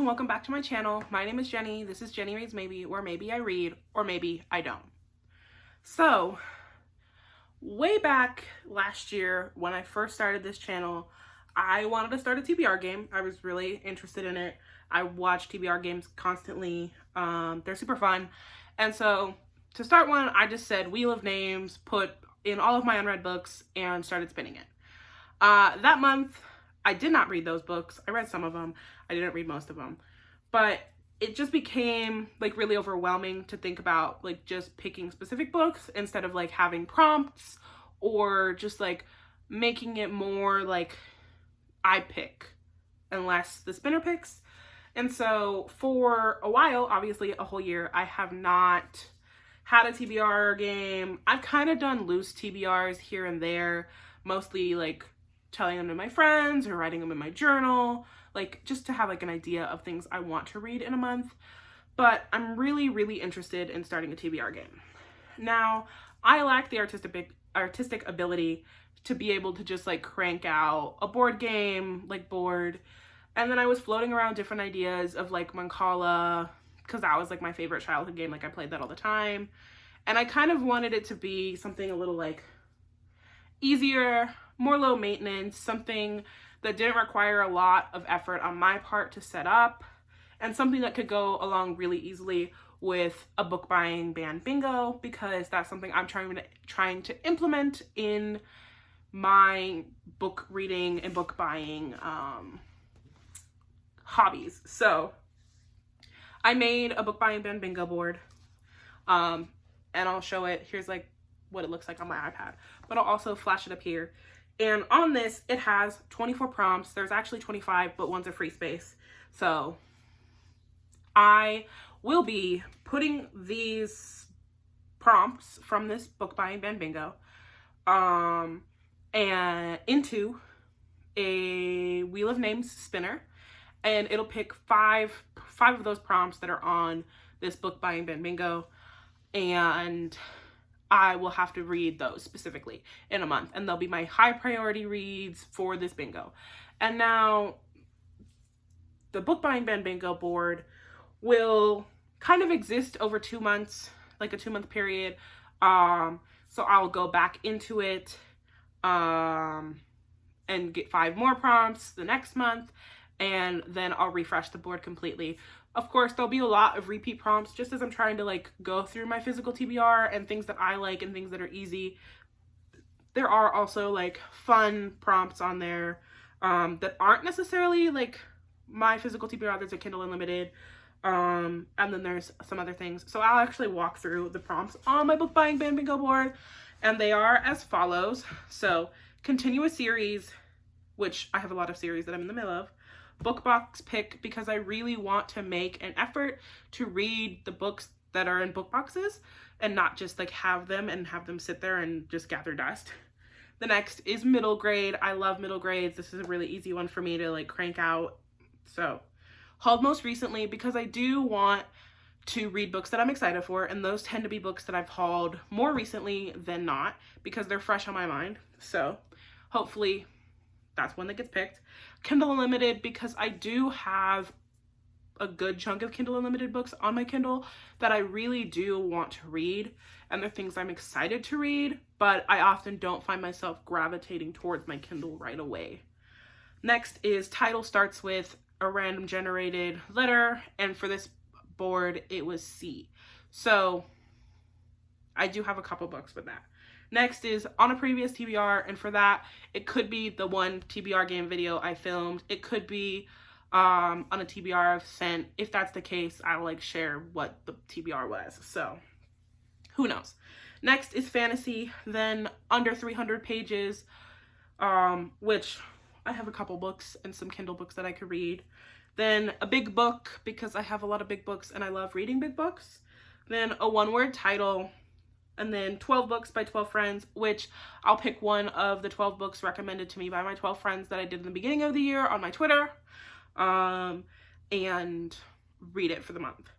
welcome back to my channel. My name is Jenny. This is Jenny Reads Maybe, where maybe I read, or maybe I don't. So, way back last year when I first started this channel, I wanted to start a TBR game. I was really interested in it. I watch TBR games constantly. They're super fun. And so, to start one, I just said Wheel of Names, put in all of my unread books, and started spinning it. That month, I did not read those books. I read some of them. I didn't read most of them. But it just became like really overwhelming to think about like just picking specific books instead of like having prompts or just like making it more like I pick and less the spinner picks. And so for a while, obviously a whole year, I have not had a TBR game. I've kind of done loose TBRs here and there, mostly like telling them to my friends or writing them in my journal, like just to have like an idea of things I want to read in a month. But I'm really, really interested in starting a TBR game. Now, I lack the artistic ability to be able to just like crank out a board game, like board. And then I was floating around different ideas of like Mancala, because that was like my favorite childhood game. Like I played that all the time. And I kind of wanted it to be something a little like easier, more low maintenance, something that didn't require a lot of effort on my part to set up, and something that could go along really easily with a book buying band bingo, because that's something I'm trying to implement in my book reading and book buying hobbies. So I made a book buying band bingo board, and I'll show it. Here's like what it looks like on my iPad, but I'll also flash it up here. And on this, it has 24 prompts. There's actually 25, but one's a free space. So I will be putting these prompts from this book buying band bingo and into a Wheel of Names spinner, and it'll pick five of those prompts that are on this book buying band bingo, and I will have to read those specifically in a month, and they'll be my high priority reads for this bingo. And now the book buying band bingo board will kind of exist over 2 months, like a 2-month period. So I'll go back into it and get 5 more prompts the next month, and then I'll refresh the board completely. Of course, there'll be a lot of repeat prompts just as I'm trying to like go through my physical TBR and things that I like and things that are easy. There are also like fun prompts on there that aren't necessarily like my physical TBR. There's a Kindle Unlimited, and then there's some other things. So I'll actually walk through the prompts on my book buying band bingo board, and they are as follows. So continue a series, which I have a lot of series that I'm in the middle of. Book box pick, because I really want to make an effort to read the books that are in book boxes and not just like have them sit there and just gather dust. The next is middle grade. I love middle grades. This is a really easy one for me to like crank out. So hauled most recently, because I do want to read books that I'm excited for, and those tend to be books that I've hauled more recently than not because they're fresh on my mind. So hopefully that's one that gets picked. Kindle Unlimited, because I do have a good chunk of Kindle Unlimited books on my Kindle that I really do want to read, and they're things I'm excited to read, but I often don't find myself gravitating towards my Kindle right away. Next is title starts with a random generated letter, and for this board it was C. So I do have a couple books with that. Next is on a previous TBR, and for that, it could be the one TBR game video I filmed. It could be on a TBR I've sent. If that's the case, I'll like share what the TBR was. So who knows? Next is fantasy, then under 300 pages, which I have a couple books and some Kindle books that I could read. Then a big book, because I have a lot of big books and I love reading big books. Then a one-word title. And then 12 books by 12 friends, which I'll pick one of the 12 books recommended to me by my 12 friends that I did in the beginning of the year on my Twitter, and read it for the month.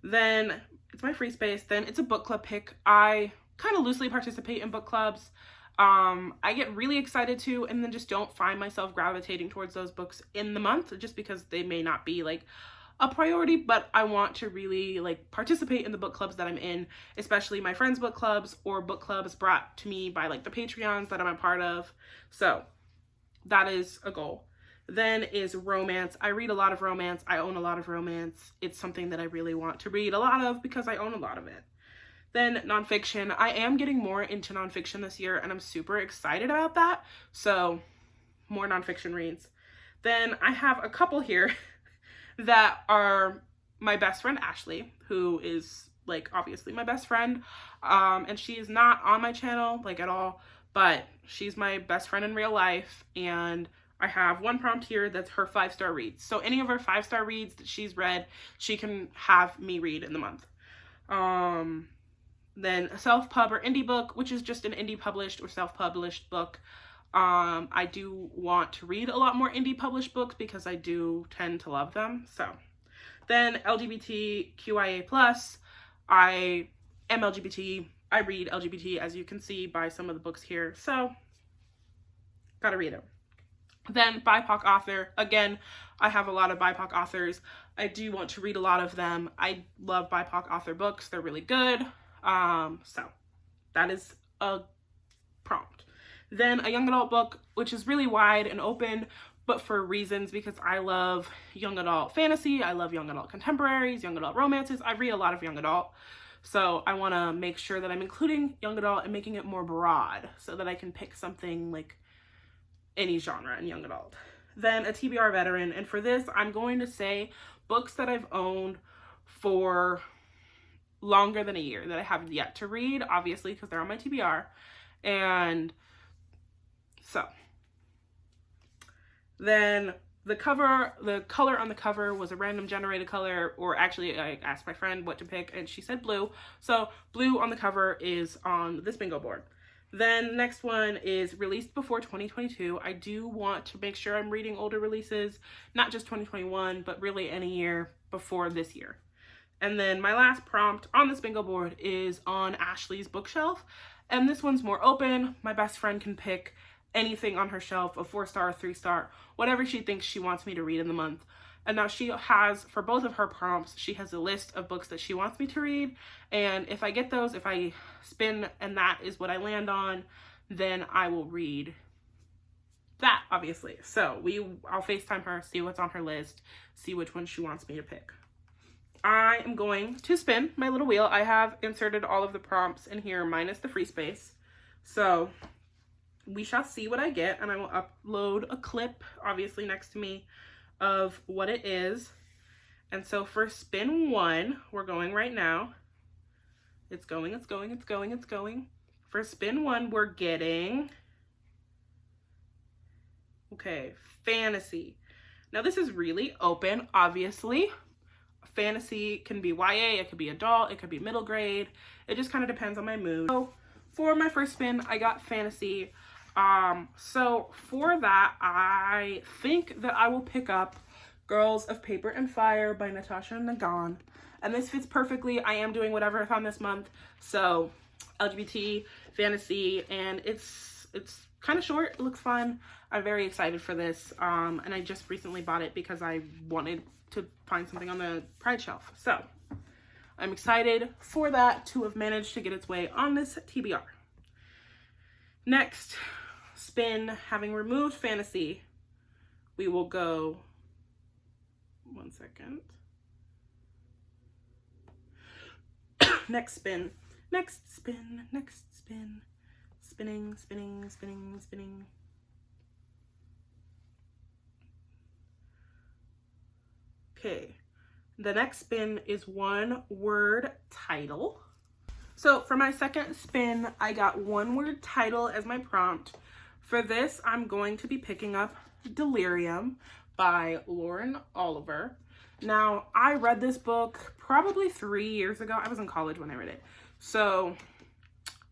Then it's my free space. Then it's a book club pick. I kind of loosely participate in book clubs. I get really excited to, and then just don't find myself gravitating towards those books in the month just because they may not be like a priority, but I want to really like participate in the book clubs that I'm in, especially my friends' book clubs or book clubs brought to me by like the Patreons that I'm a part of. So that is a goal. Then is romance. I read a lot of romance. I own a lot of romance. It's something that I really want to read a lot of because I own a lot of it. Then nonfiction. I am getting more into nonfiction this year and I'm super excited about that. So more nonfiction reads. Then I have a couple here that are my best friend Ashley, who is like obviously my best friend. And she is not on my channel like at all, but she's my best friend in real life. And I have one prompt here that's her 5-star reads. So any of her 5-star reads that she's read, she can have me read in the month. Then a self-pub or indie book, which is just an indie published or self-published book. I do want to read a lot more indie published books because I do tend to love them. So then LGBTQIA+, I am LGBT. I read LGBT, as you can see by some of the books here. So gotta read them. Then BIPOC author. Again, I have a lot of BIPOC authors. I do want to read a lot of them. I love BIPOC author books. They're really good. So that is a prompt. Then a young adult book, which is really wide and open, but for reasons because I love young adult fantasy. I love young adult contemporaries, young adult romances. I read a lot of young adult. So I want to make sure that I'm including young adult and making it more broad so that I can pick something like any genre in young adult. Then a TBR veteran. And for this, I'm going to say books that I've owned for longer than a year that I have yet to read, obviously, because they're on my TBR. And so then the color on the cover was a random generated color, or actually I asked my friend what to pick and she said blue. So blue on the cover is on this bingo board. Then next one is released before 2022. I do want to make sure I'm reading older releases, not just 2021, but really any year before this year. And then my last prompt on this bingo board is on Ashley's bookshelf. And this one's more open. My best friend can pick anything on her shelf, a 4-star, 3-star, whatever she thinks she wants me to read in the month. And now she has, for both of her prompts, she has a list of books that she wants me to read. And if I get those, if I spin and that is what I land on, then I will read that, obviously. So I'll FaceTime her, see what's on her list, see which one she wants me to pick. I am going to spin my little wheel. I have inserted all of the prompts in here minus the free space. So we shall see what I get, and I will upload a clip, obviously, next to me of what it is. And so for spin 1, we're going right now. It's going, it's going, it's going, it's going. For spin 1, we're getting, okay, fantasy. Now this is really open, obviously. Fantasy can be YA, it could be adult, it could be middle grade. It just kind of depends on my mood. So for my first spin, I got fantasy. So for that, I think that I will pick up Girls of Paper and Fire by Natasha Nagan. And this fits perfectly. I am doing whatever I found this month. So LGBT, fantasy, and it's kind of short. It looks fun. I'm very excited for this. And I just recently bought it because I wanted to find something on the Pride shelf. So I'm excited for that to have managed to get its way on this TBR. Next spin, having removed fantasy, we will go, one second. Next spin, next spin, next spin, spinning, spinning, spinning, spinning. Okay, the next spin is one word title. So for my second spin, I got one word title as my prompt. For this, I'm going to be picking up Delirium by Lauren Oliver. Now, I read this book probably 3 years ago. I was in college when I read it. So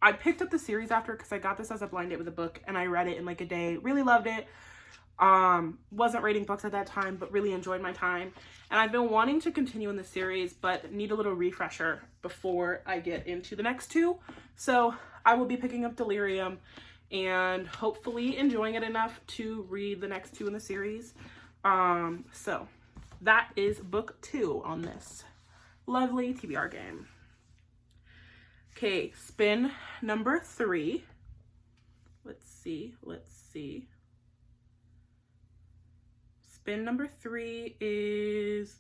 I picked up the series after because I got this as a blind date with a book and I read it in like a day. Really loved it. Wasn't reading books at that time, but really enjoyed my time. And I've been wanting to continue in the series, but need a little refresher before I get into the next two. So I will be picking up Delirium and hopefully enjoying it enough to read the next two in the series. So that is book 2 on this lovely TBR game. Okay, spin number 3. Let's see. Spin number 3 is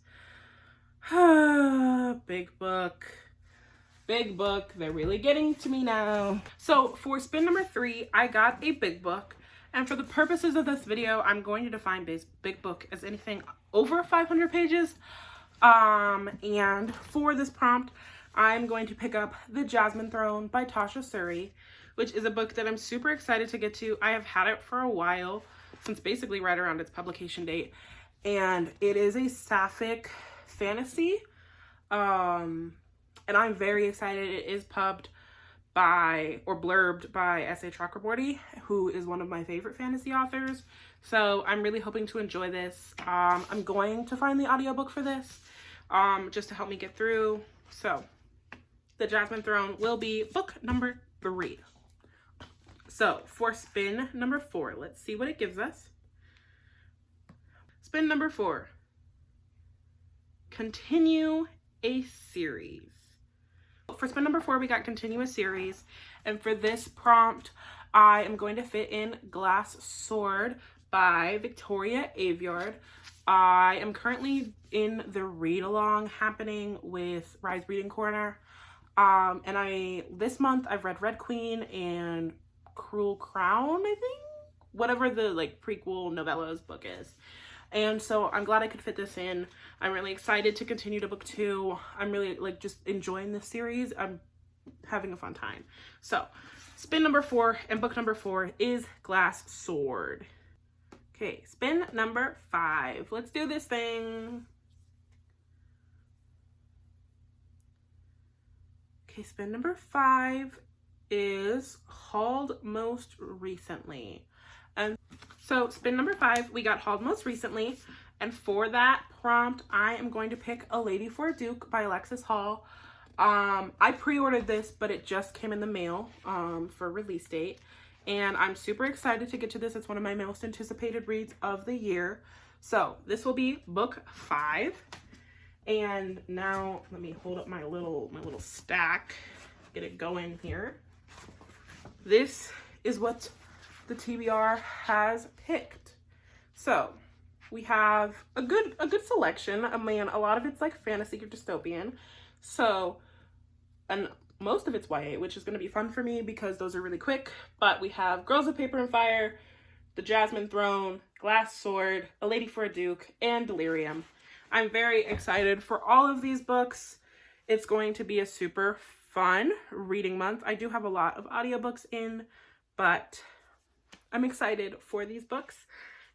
big book. Big book. They're really getting to me now. So for spin number 3, I got a big book. And for the purposes of this video, I'm going to define big book as anything over 500 pages. And for this prompt, I'm going to pick up The Jasmine Throne by Tasha Suri, which is a book that I'm super excited to get to. I have had it for a while, since basically right around its publication date. And it is a sapphic fantasy. And I'm very excited. It is blurbed by S.A. Chakraborty, who is one of my favorite fantasy authors. So I'm really hoping to enjoy this. I'm going to find the audiobook for this, just to help me get through. So The Jasmine Throne will be book number 3. So for spin number 4, let's see what it gives us. Spin number 4, continue a series. For spin number 4, we got continue a series. And for this prompt, I am going to fit in Glass Sword by Victoria Aveyard. I am currently in the read along happening with Rise Reading Corner. And this month I've read Red Queen and Cruel Crown, I think, whatever the like prequel novellas book is. And so I'm glad I could fit this in. I'm really excited to continue to book 2. I'm really just enjoying this series. I'm having a fun time. So spin number 4 and book number 4 is Glass Sword. Okay, spin number 5. Let's do this thing. Okay, spin number 5 is Hauled Most Recently. And so spin number 5, we got Hauled Most Recently. And for that prompt, I am going to pick A Lady for a Duke by Alexis Hall. I pre-ordered this, but it just came in the mail for release date. And I'm super excited to get to this. It's one of my most anticipated reads of the year. So this will be book 5. And now let me hold up my little stack, get it going here. This is what the TBR has picked. So we have a good selection. I mean, a lot of it's like fantasy or dystopian. So, and most of it's YA, which is going to be fun for me because those are really quick. But we have Girls of Paper and Fire, The Jasmine Throne, Glass Sword, A Lady for a Duke, and Delirium. I'm very excited for all of these books. It's going to be a super fun reading month. I do have a lot of audiobooks in, but I'm excited for these books.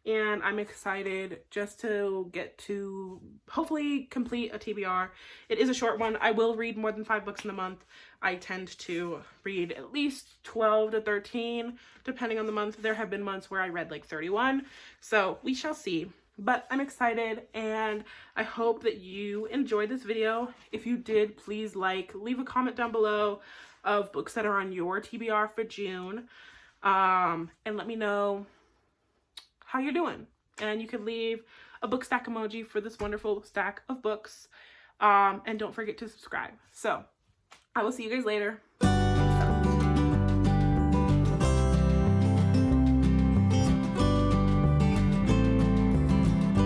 And I'm excited just to get to hopefully complete a TBR. It is a short one. I will read more than 5 books in a month. I tend to read at least 12 to 13, depending on the month. There have been months where I read like 31. So we shall see. But I'm excited and I hope that you enjoyed this video. If you did, please leave a comment down below of books that are on your TBR for June. And let me know how you're doing. And you could leave a book stack emoji for this wonderful stack of books. And don't forget to subscribe. So I will see you guys later.